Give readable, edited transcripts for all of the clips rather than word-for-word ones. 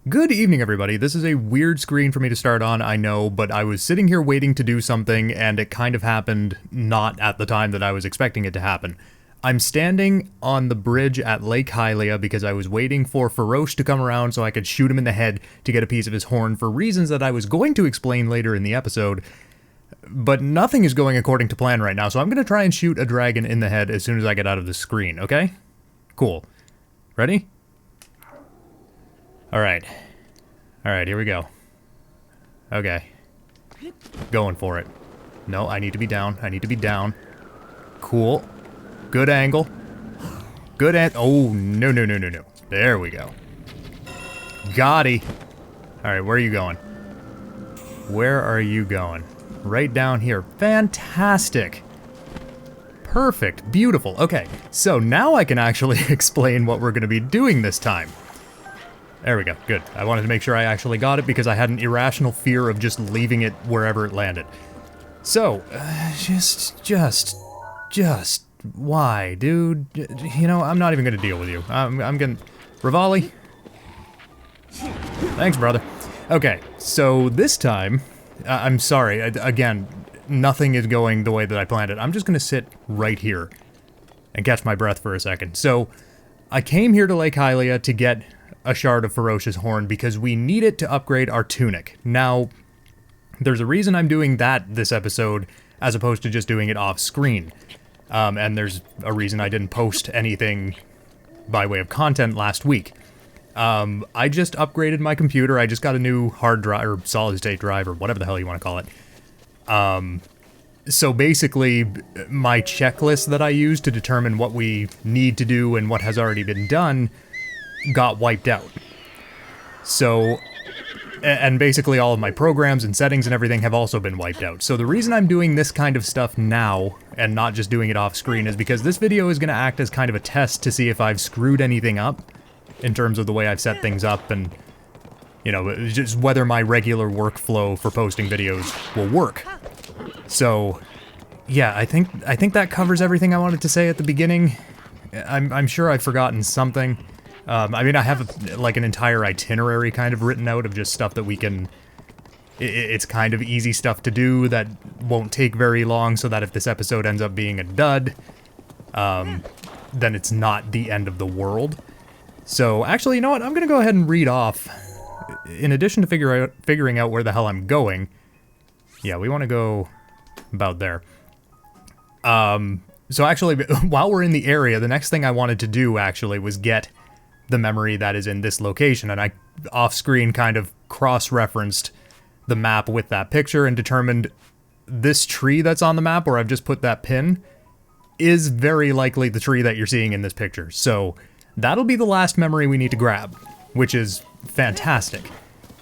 Good evening, everybody. This is a weird screen for me to start on, I know, but I was sitting here waiting to do something, and it kind of happened not at the time that I was expecting it to happen. I'm standing on the bridge at Lake Hylia because I was waiting for Feroce to come around so I could shoot him in the head to get a piece of his horn for reasons that I was going to explain later in the episode. But nothing is going according to plan right now, so I'm going to try and shoot a dragon in the head as soon as I get out of the screen, okay? Cool. Ready? Alright, here we go. Okay. Going for it. No, I need to be down. Cool. Good angle. Oh, no. There we go. Gotti. Alright, where are you going? Right down here. Fantastic. Perfect. Beautiful. Okay, so now I can actually explain what we're going to be doing this time. There we go, good. I wanted to make sure I actually got it because I had an irrational fear of just leaving it wherever it landed. So, just, why, dude? You know, I'm not even gonna deal with you. I'm gonna... Rivali? Thanks, brother. Okay, so this time, I'm sorry, again, nothing is going the way that I planned it. I'm just gonna sit right here and catch my breath for a second. So, I came here to Lake Hylia to get a shard of Feroce's horn because we need it to upgrade our tunic. Now, there's a reason I'm doing that this episode as opposed to just doing it off screen. And there's a reason I didn't post anything by way of content last week. I just upgraded my computer. I just got a new hard drive, or solid state drive, or whatever the hell you want to call it. So basically, my checklist that I use to determine what we need to do and what has already been done got wiped out. So, and basically all of my programs and settings and everything have also been wiped out. So the reason I'm doing this kind of stuff now, and not just doing it off screen, is because this video is going to act as kind of a test to see if I've screwed anything up, in terms of the way I've set things up, and, you know, just whether my regular workflow for posting videos will work. So, yeah, I think that covers everything I wanted to say at the beginning. I'm sure I've forgotten something. I mean, I have, like, an entire itinerary kind of written out of just stuff that we can... It's kind of easy stuff to do that won't take very long, so that if this episode ends up being a dud, then it's not the end of the world. So, actually, you know what? I'm gonna go ahead and read off. In addition to figuring out where the hell I'm going... Yeah, we want to go about there. So actually, while we're in the area, the next thing I wanted to do, actually, was get the memory that is in this location, and I off-screen kind of cross-referenced the map with that picture and determined this tree that's on the map, where I've just put that pin, is very likely the tree that you're seeing in this picture. So that'll be the last memory we need to grab, which is fantastic.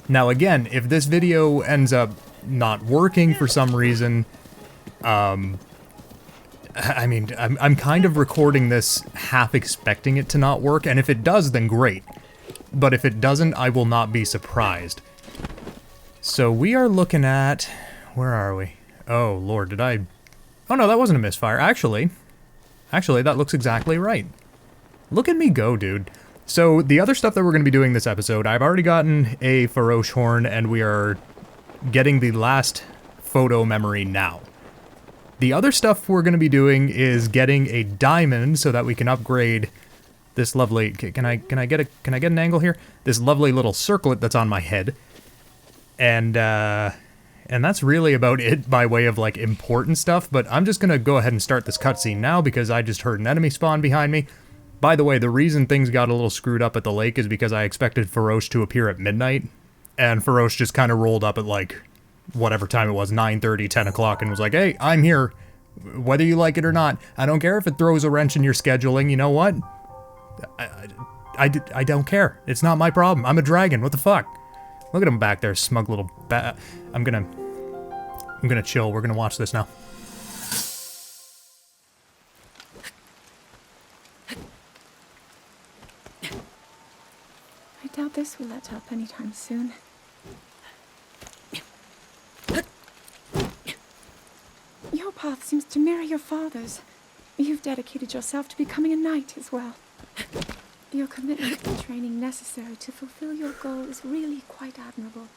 Now again, if this video ends up not working for some reason, I mean, I'm kind of recording this half expecting it to not work, and if it does, then great. But if it doesn't, I will not be surprised. So we are looking at... Where are we? Oh, Lord, did I... Oh, no, that wasn't a misfire. Actually, that looks exactly right. Look at me go, dude. So the other stuff that we're going to be doing this episode, I've already gotten a Feroce horn, and we are getting the last photo memory now. The other stuff we're going to be doing is getting a diamond so that we can upgrade this lovely... Can I get an angle here? This lovely little circlet that's on my head. And that's really about it by way of, like, important stuff, but I'm just going to go ahead and start this cutscene now because I just heard an enemy spawn behind me. By the way, the reason things got a little screwed up at the lake is because I expected Feroce to appear at midnight, and Feroce just kind of rolled up at, like, whatever time it was, 9:30, 10 o'clock, and was like, hey, I'm here, whether you like it or not. I don't care if it throws a wrench in your scheduling, you know what? I don't care. It's not my problem. I'm a dragon, what the fuck? Look at him back there, smug little I'm gonna chill, we're gonna watch this now. I doubt this will let up anytime soon. Your path seems to mirror your father's. You've dedicated yourself to becoming a knight as well. Your commitment to the training necessary to fulfill your goal is really quite admirable.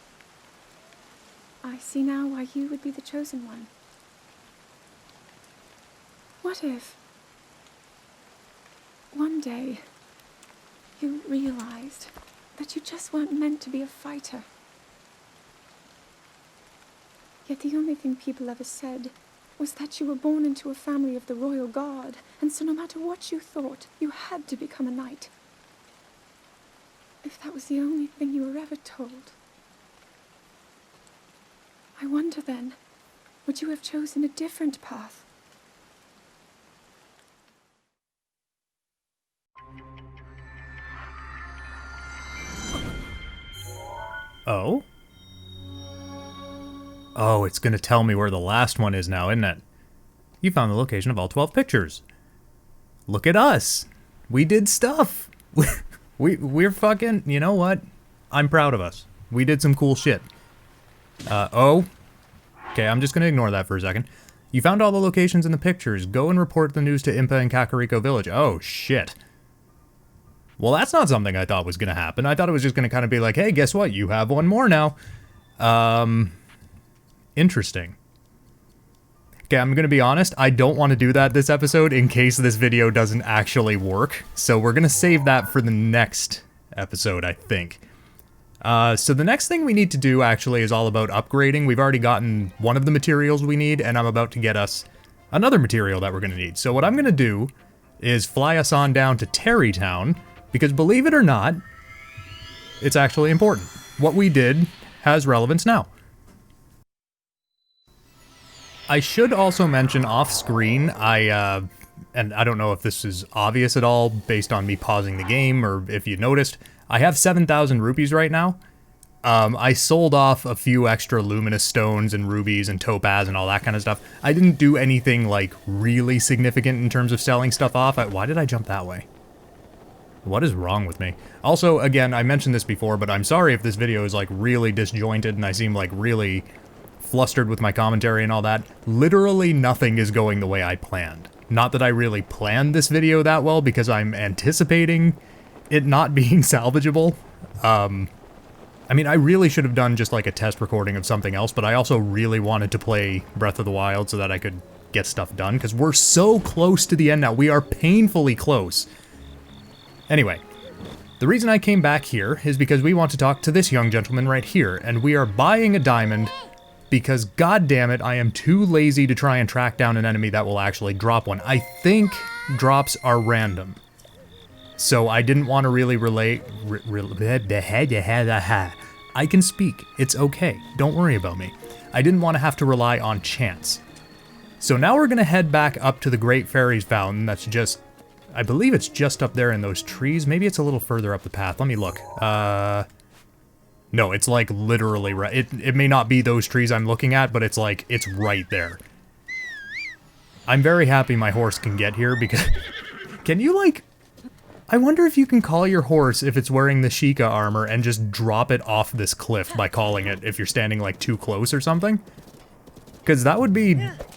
I see now why you would be the chosen one. What if one day you realized that you just weren't meant to be a fighter? Yet the only thing people ever said was that you were born into a family of the royal guard, and so no matter what you thought, you had to become a knight. If that was the only thing you were ever told, I wonder then, would you have chosen a different path? Oh? Oh, it's gonna tell me where the last one is now, isn't it? You found the location of all 12 pictures. Look at us. We did stuff. We're fucking, you know what? I'm proud of us. We did some cool shit. Oh. Okay, I'm just gonna ignore that for a second. You found all the locations in the pictures. Go and report the news to Impa and Kakariko Village. Oh, shit. Well, that's not something I thought was gonna happen. I thought it was just gonna kind of be like, hey, guess what? You have one more now. Interesting. Okay, I'm gonna be honest, I don't want to do that this episode in case this video doesn't actually work, so we're gonna save that for the next episode, I think. So the next thing we need to do actually is all about upgrading. We've already gotten one of the materials we need, and I'm about to get us another material that we're gonna need. So what I'm gonna do is fly us on down to Terrytown, because believe it or not, it's actually important. What we did has relevance now. I should also mention off-screen, and I don't know if this is obvious at all based on me pausing the game, or if you noticed, I have 7,000 rupees right now. I sold off a few extra luminous stones and rubies and topaz and all that kind of stuff. I didn't do anything, like, really significant in terms of selling stuff off. Why did I jump that way? What is wrong with me? Also, again, I mentioned this before, but I'm sorry if this video is, like, really disjointed and I seem, like, really flustered with my commentary and all that. Literally nothing is going the way I planned. Not that I really planned this video that well, because I'm anticipating it not being salvageable. I mean, I really should have done just like a test recording of something else, but I also really wanted to play Breath of the Wild so that I could get stuff done, because we're so close to the end now. We are painfully close. Anyway, the reason I came back here is because we want to talk to this young gentleman right here, and we are buying a diamond because, goddammit, I am too lazy to try and track down an enemy that will actually drop one. I think drops are random. So I didn't want to really I can speak. It's okay. Don't worry about me. I didn't want to have to rely on chance. So now we're going to head back up to the Great Fairies Fountain. That's just, I believe it's just up there in those trees. Maybe it's a little further up the path. Let me look. No, it's like literally right. It may not be those trees I'm looking at, but it's like, it's right there. I'm very happy my horse can get here because... Can you like... I wonder if you can call your horse if it's wearing the Sheikah armor and just drop it off this cliff by calling it if you're standing like too close or something? Because that would be...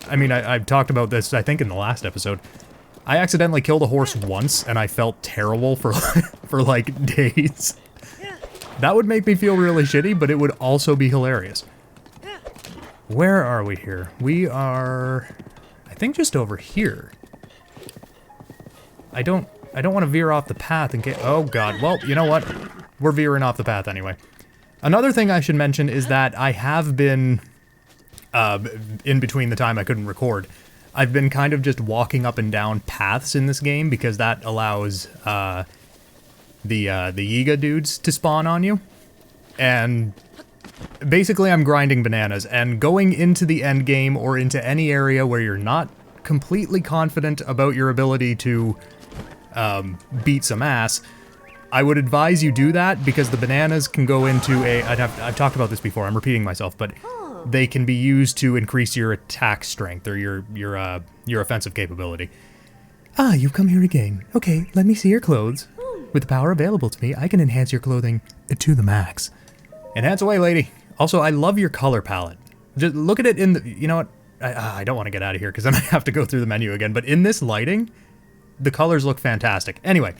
I mean, I've talked about this, I think, in the last episode. I accidentally killed a horse once and I felt terrible for, for like days. That would make me feel really shitty, but it would also be hilarious. Where are we here? We are... I think just over here. I don't want to veer off the path in case... Oh god, well, you know what? We're veering off the path anyway. Another thing I should mention is that I have been... in between the time I couldn't record, I've been kind of just walking up and down paths in this game because that allows, the Yiga dudes to spawn on you. And basically I'm grinding bananas, and going into the end game or into any area where you're not completely confident about your ability to beat some ass, I would advise you do that because the bananas can go into a... I've talked about this before, I'm repeating myself, but they can be used to increase your attack strength or your offensive capability. Ah, you've come here again. Okay, let me see your clothes. With the power available to me, I can enhance your clothing to the max. Enhance away, lady. Also, I love your color palette. Just look at it in the... You know what? I don't want to get out of here because then I have to go through the menu again. But in this lighting, the colors look fantastic. Anyway,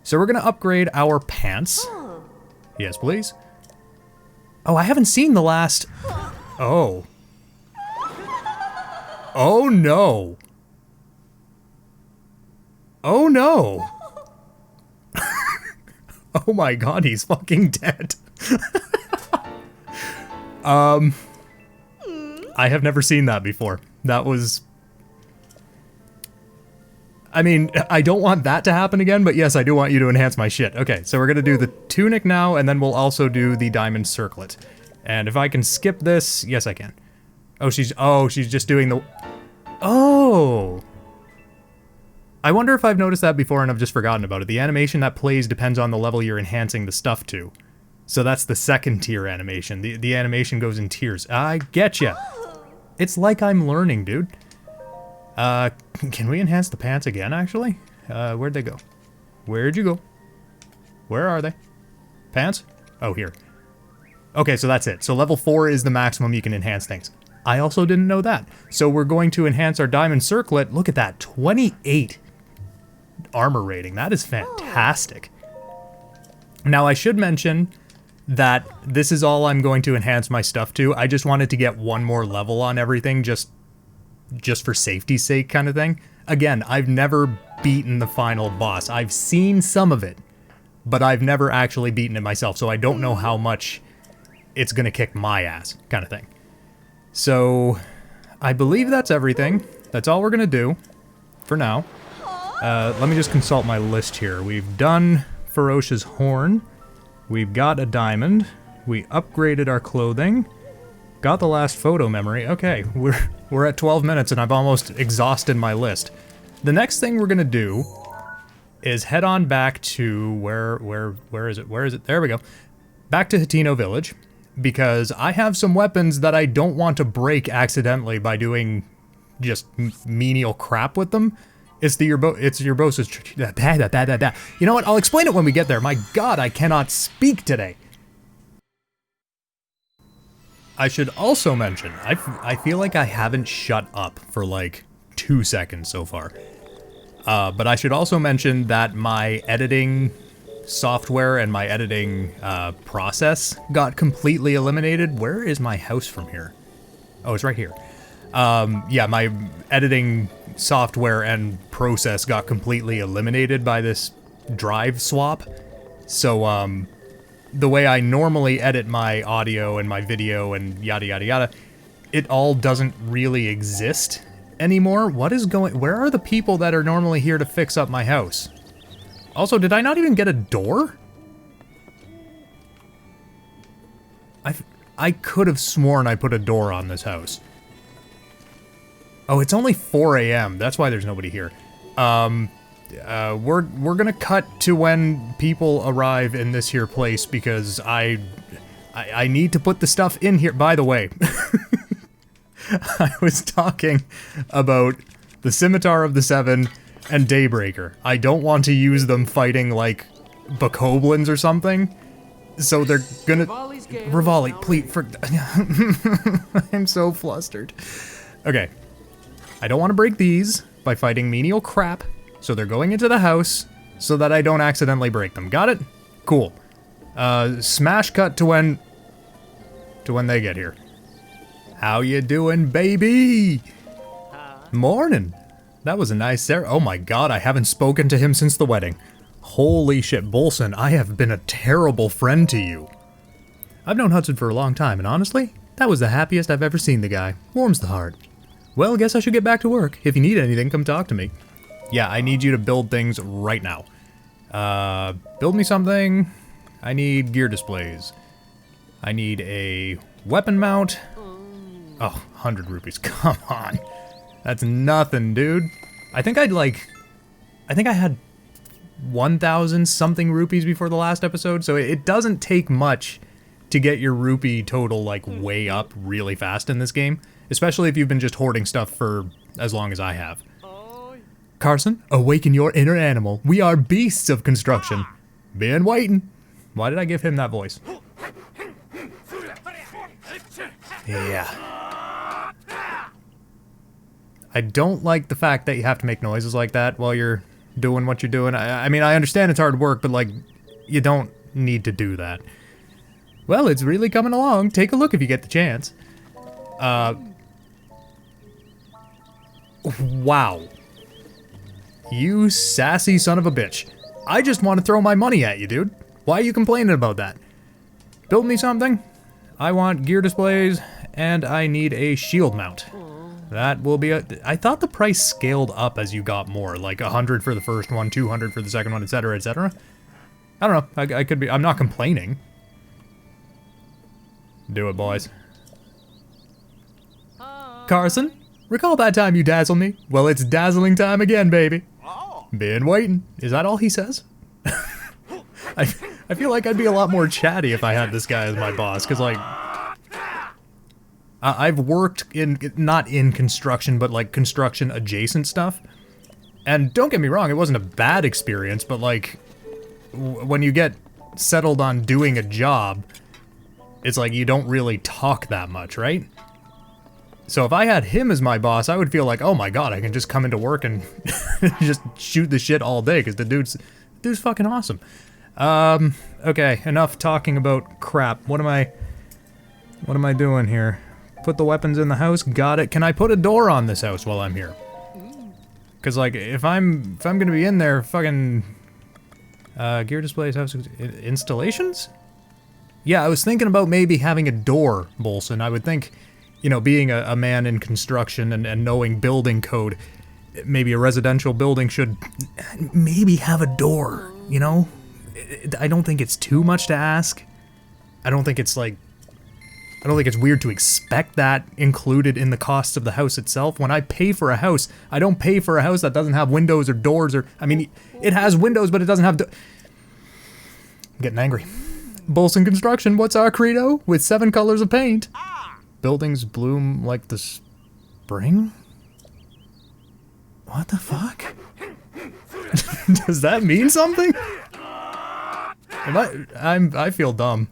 So we're gonna upgrade our pants. Yes, please. Oh, I haven't seen the last... Oh. Oh, no. Oh, no. Oh my god, he's fucking dead. I have never seen that before. That was... I mean, I don't want that to happen again, but yes, I do want you to enhance my shit. Okay, so we're gonna do the tunic now, and then we'll also do the diamond circlet. And if I can skip this... Yes, I can. Oh, she's just doing the... Oh! I wonder if I've noticed that before and I've just forgotten about it. The animation that plays depends on the level you're enhancing the stuff to. So that's the second tier animation. The animation goes in tiers. I getcha. It's like I'm learning, dude. Can we enhance the pants again, actually? Where'd they go? Where'd you go? Where are they? Pants? Oh, here. Okay, so that's it. So level 4 is the maximum you can enhance things. I also didn't know that. So we're going to enhance our diamond circlet. Look at that, 28 armor rating. That is fantastic. Now, I should mention that this is all I'm going to enhance my stuff to. I just wanted to get one more level on everything, just for safety's sake kind of thing. Again, I've never beaten the final boss. I've seen some of it, but I've never actually beaten it myself, so I don't know how much it's gonna kick my ass kind of thing. So, I believe that's everything. That's all we're gonna do for now. Let me just consult my list here. We've done Ferocious Horn. We've got a diamond. We upgraded our clothing. Got the last photo memory. Okay, we're at 12 minutes and I've almost exhausted my list. The next thing we're gonna do is head on back to where is it? Where is it? There we go. Back to Hateno Village, because I have some weapons that I don't want to break accidentally by doing just menial crap with them. It's Urbosa's... You know what? I'll explain it when we get there. My god, I cannot speak today. I should also mention, I feel like I haven't shut up for like 2 seconds so far. But I should also mention that my editing software and my editing process got completely eliminated. Where is my house from here? Oh, it's right here. Yeah, my editing software and process got completely eliminated by this drive swap. So, the way I normally edit my audio and my video and yada yada yada, it all doesn't really exist anymore. What is going... Where are the people that are normally here to fix up my house? Also, did I not even get a door? I could have sworn I put a door on this house. Oh, it's only 4 a.m. That's why there's nobody here. We're gonna cut to when people arrive in this here place, because I need to put the stuff in here. By the way, I was talking about the Scimitar of the Seven and Daybreaker. I don't want to use them fighting like Bokoblins or something. So they're gonna... Rivali, please, I'm so flustered. Okay. I don't want to break these by fighting menial crap, so they're going into the house so that I don't accidentally break them. Got it? Cool. Smash cut to when they get here. How you doing, baby? Morning. That was a nice oh my god, I haven't spoken to him since the wedding. Holy shit, Bolson, I have been a terrible friend to you. I've known Hudson for a long time, and honestly, that was the happiest I've ever seen the guy. Warms the heart. Well, guess I should get back to work. If you need anything, come talk to me. Yeah, I need you to build things right now. Build me something. I need gear displays. I need a weapon mount. Oh, 100 rupees. Come on. That's nothing, dude. I think I had 1,000 something rupees before the last episode, so it doesn't take much to get your rupee total, like, way up really fast in this game. Especially if you've been just hoarding stuff for as long as I have. Carson, awaken your inner animal. We are beasts of construction. Been waiting. Why did I give him that voice? Yeah. I don't like the fact that you have to make noises like that while you're doing what you're doing. I mean, I understand it's hard work, but, like, you don't need to do that. Well, it's really coming along. Take a look if you get the chance. Wow. You sassy son of a bitch. I just want to throw my money at you, dude. Why are you complaining about that? Build me something. I want gear displays, and I need a shield mount. That will be I thought the price scaled up as you got more, like 100 for the first one, 200 for the second one, etc., etc. I don't know. I could be. I'm not complaining. Do it, boys. Carson, recall that time you dazzled me? Well, it's dazzling time again, baby. Been waiting. Is that all he says? I feel like I'd be a lot more chatty if I had this guy as my boss, because, like, I've worked in, not in construction, but, like, construction-adjacent stuff. And don't get me wrong, it wasn't a bad experience, but, like, when you get settled on doing a job, it's like you don't really talk that much, right? So if I had him as my boss, I would feel like, oh my god, I can just come into work and just shoot the shit all day, because the dude's fucking awesome. Okay, enough talking about crap. What am I doing here? Put the weapons in the house, got it. Can I put a door on this house while I'm here? Because, like, if I'm gonna be in there, fucking, gear displays, house, installations? Yeah, I was thinking about maybe having a door, Bolson. I would think, you know, being a man in construction and knowing building code, maybe a residential building should maybe have a door, you know? I don't think it's too much to ask. I don't think it's weird to expect that included in the cost of the house itself. When I pay for a house, I don't pay for a house that doesn't have windows or doors or, I mean, it has windows, but it doesn't have I'm getting angry. Bolson Construction, what's our credo? With 7 colors of paint. Buildings bloom like the spring? What the fuck? Does that mean something? I feel dumb.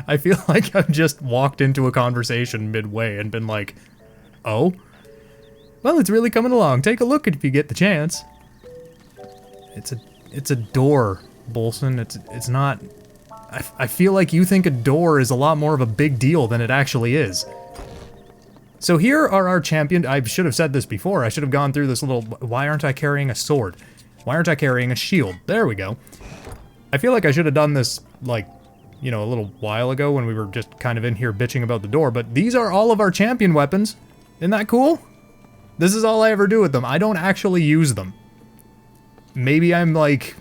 I feel like I've just walked into a conversation midway and been like, oh? Well, it's really coming along. Take a look if you get the chance. It's a door, Bolson. It's not... I feel like you think a door is a lot more of a big deal than it actually is. So here are our champion. I should have said this before. I should have gone through this little... Why aren't I carrying a sword? Why aren't I carrying a shield? There we go. I feel like I should have done this, like, you know, a little while ago when we were just kind of in here bitching about the door, but these are all of our champion weapons. Isn't that cool? This is all I ever do with them. I don't actually use them. Maybe I'm, like,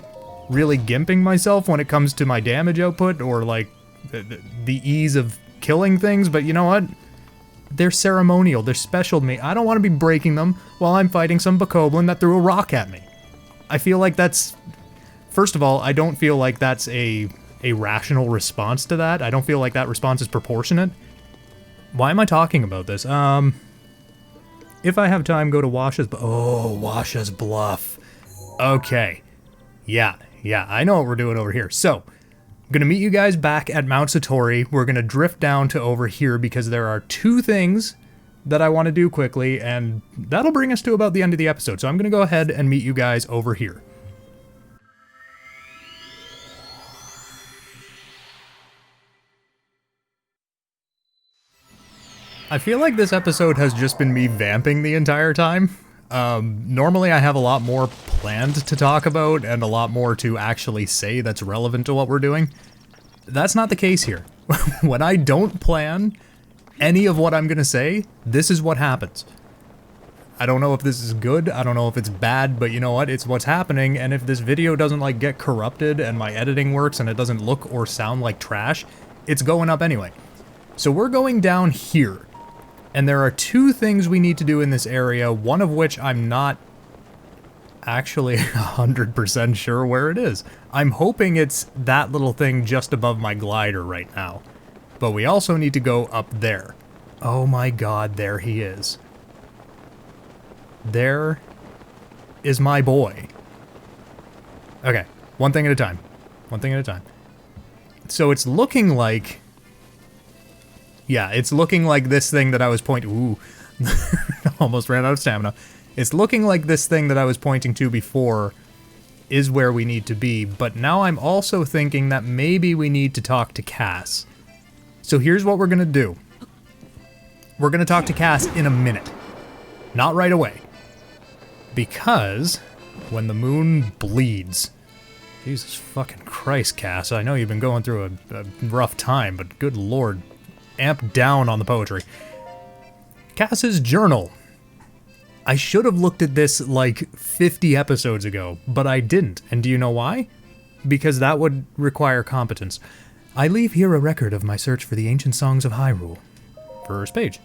really gimping myself when it comes to my damage output or, like, the ease of killing things, but you know what? They're ceremonial. They're special to me. I don't want to be breaking them while I'm fighting some bokoblin that threw a rock at me. I feel like that's... First of all, I don't feel like that's a rational response to that. I don't feel like that response is proportionate. Why am I talking about this? If I have time, go to Washa's... Oh, Washa's Bluff. Okay. Yeah, I know what we're doing over here. So, I'm gonna meet you guys back at Mount Satori. We're gonna drift down to over here because there are 2 things that I want to do quickly, and that'll bring us to about the end of the episode. So I'm gonna go ahead and meet you guys over here. I feel like this episode has just been me vamping the entire time. Normally I have a lot more planned to talk about and a lot more to actually say that's relevant to what we're doing. That's not the case here. When I don't plan any of what I'm gonna say, this is what happens. I don't know if this is good, I don't know if it's bad, but you know what, it's what's happening, and if this video doesn't, like, get corrupted and my editing works and it doesn't look or sound like trash, it's going up anyway. So we're going down here. And there are 2 things we need to do in this area, one of which I'm not actually 100% sure where it is. I'm hoping it's that little thing just above my glider right now. But we also need to go up there. Oh my god, there he is. There is my boy. Okay, one thing at a time. One thing at a time. So it's looking like... Yeah, it's looking like this thing that I was pointing... Ooh. Almost ran out of stamina. It's looking like this thing that I was pointing to before is where we need to be, but now I'm also thinking that maybe we need to talk to Kass. So here's what we're gonna do. We're gonna talk to Kass in a minute. Not right away. Because when the moon bleeds... Jesus fucking Christ, Kass. I know you've been going through a rough time, but good lord. Amp down on the poetry. Kass's journal. I should have looked at this like 50 episodes ago, but I didn't. And do you know why? Because that would require competence. I leave here a record of my search for the ancient songs of Hyrule. First page.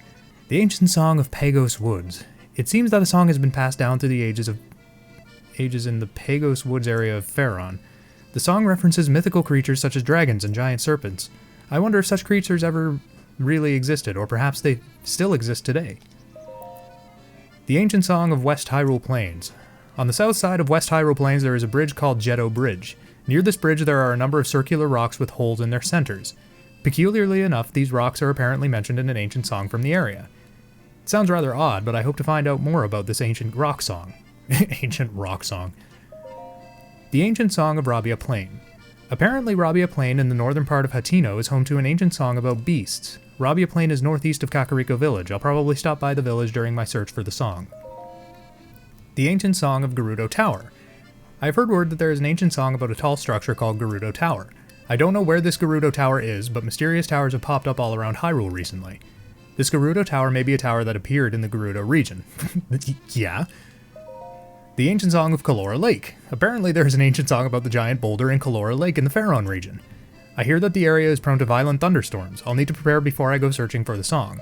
The ancient song of Pagos Woods. It seems that a song has been passed down through the ages in the Pagos Woods area of Faron. The song references mythical creatures such as dragons and giant serpents. I wonder if such creatures ever really existed, or perhaps they still exist today. The ancient song of West Hyrule Plains. On the south side of West Hyrule Plains there is a bridge called Jeddo Bridge. Near this bridge there are a number of circular rocks with holes in their centers. Peculiarly enough, these rocks are apparently mentioned in an ancient song from the area. It sounds rather odd, but I hope to find out more about this ancient rock song. Ancient rock song. The ancient song of Rabia Plain. Apparently Rabia Plain in the northern part of Hatino is home to an ancient song about beasts. Rabia Plain is northeast of Kakariko Village. I'll probably stop by the village during my search for the song. The ancient song of Gerudo Tower. I've heard word that there is an ancient song about a tall structure called Gerudo Tower. I don't know where this Gerudo Tower is, but mysterious towers have popped up all around Hyrule recently. This Gerudo Tower may be a tower that appeared in the Gerudo region. Yeah. The ancient song of Kalora Lake. Apparently there is an ancient song about the giant boulder in Kalora Lake in the Faron region. I hear that the area is prone to violent thunderstorms. I'll need to prepare before I go searching for the song.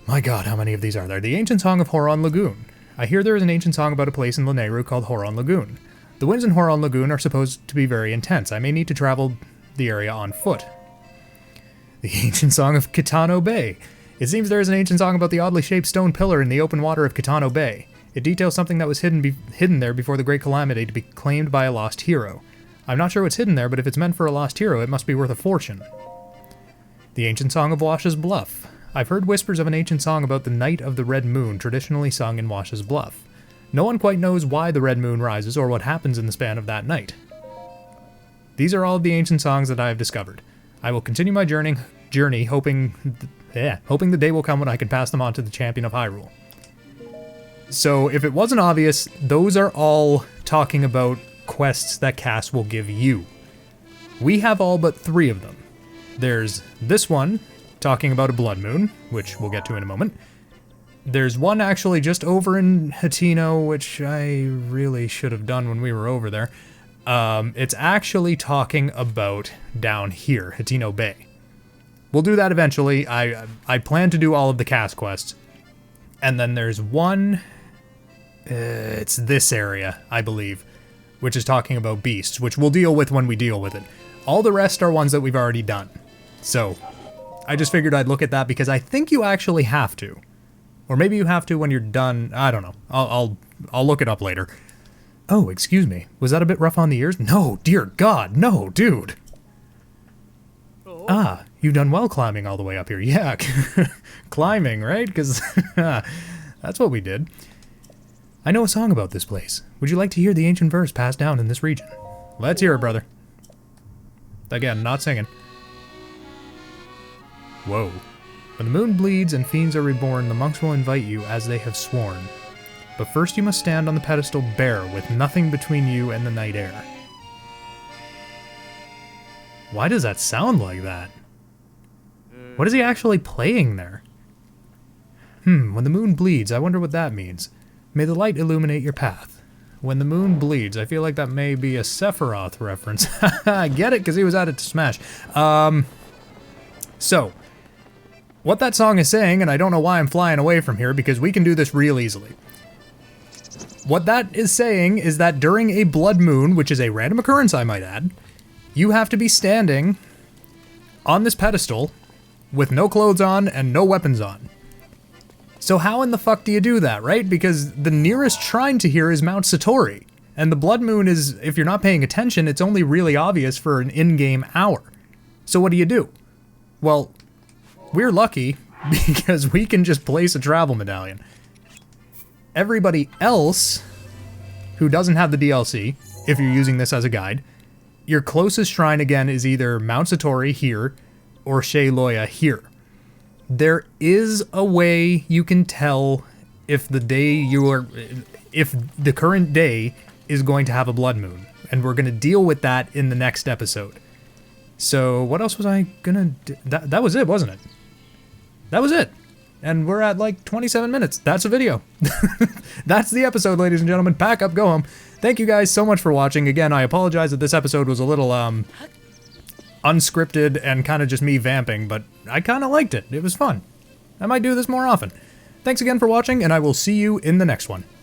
My god, how many of these are there? The ancient song of Horon Lagoon. I hear there is an ancient song about a place in Lanayru called Horon Lagoon. The winds in Horon Lagoon are supposed to be very intense. I may need to travel the area on foot. The ancient song of Kitano Bay. It seems there is an ancient song about the oddly shaped stone pillar in the open water of Kitano Bay. It details something that was hidden there before the Great Calamity to be claimed by a lost hero. I'm not sure what's hidden there, but if it's meant for a lost hero, it must be worth a fortune. The ancient song of Wash's Bluff. I've heard whispers of an ancient song about the Night of the Red Moon traditionally sung in Wash's Bluff. No one quite knows why the Red Moon rises or what happens in the span of that night. These are all of the ancient songs that I have discovered. I will continue my journey hoping the day will come when I can pass them on to the champion of Hyrule. So, if it wasn't obvious, those are all talking about quests that Kass will give you. We have all but 3 of them. There's this one, talking about a blood moon, which we'll get to in a moment. There's one actually just over in Hatino, which I really should have done when we were over there. It's actually talking about down here, Hatino Bay. We'll do that eventually. I plan to do all of the Kass quests. And then there's one... it's this area, I believe, which is talking about beasts, which we'll deal with when we deal with it. All the rest are ones that we've already done. So, I just figured I'd look at that because I think you actually have to. Or maybe you have to when you're done. I don't know. I'll look it up later. Oh, excuse me. Was that a bit rough on the ears? No, dear God, no, dude. Oh. Ah, you've done well climbing all the way up here. Yeah, climbing, right? Because that's what we did. I know a song about this place. Would you like to hear the ancient verse passed down in this region? Let's hear it, brother. Again, not singing. Whoa. When the moon bleeds and fiends are reborn, the monks will invite you as they have sworn. But first you must stand on the pedestal bare, with nothing between you and the night air. Why does that sound like that? What is he actually playing there? When the moon bleeds, I wonder what that means. May the light illuminate your path. When the moon bleeds, I feel like that may be a Sephiroth reference. I get it, because he was at it to Smash. So, what that song is saying, and I don't know why I'm flying away from here, because we can do this real easily. What that is saying is that during a blood moon, which is a random occurrence I might add, you have to be standing on this pedestal with no clothes on and no weapons on. So how in the fuck do you do that, right? Because the nearest shrine to here is Mount Satori, and the blood moon is, if you're not paying attention, it's only really obvious for an in-game hour. So what do? Well, we're lucky because we can just place a travel medallion. everybody else who doesn't have the DLC, if you're using this as a guide, your closest shrine again is either Mount Satori here or Shea Loya here. There is a way you can tell if the current day is going to have a blood moon, and we're going to deal with that in the next episode. So what else was I gonna do? That was it, wasn't it? That was it. And we're at like 27 minutes. That's a video. That's the episode, ladies and gentlemen. Pack up, go home. Thank you guys so much for watching. Again, I apologize that this episode was a little unscripted and kind of just me vamping, but I kind of liked it. It was fun. I might do this more often. Thanks again for watching, and I will see you in the next one.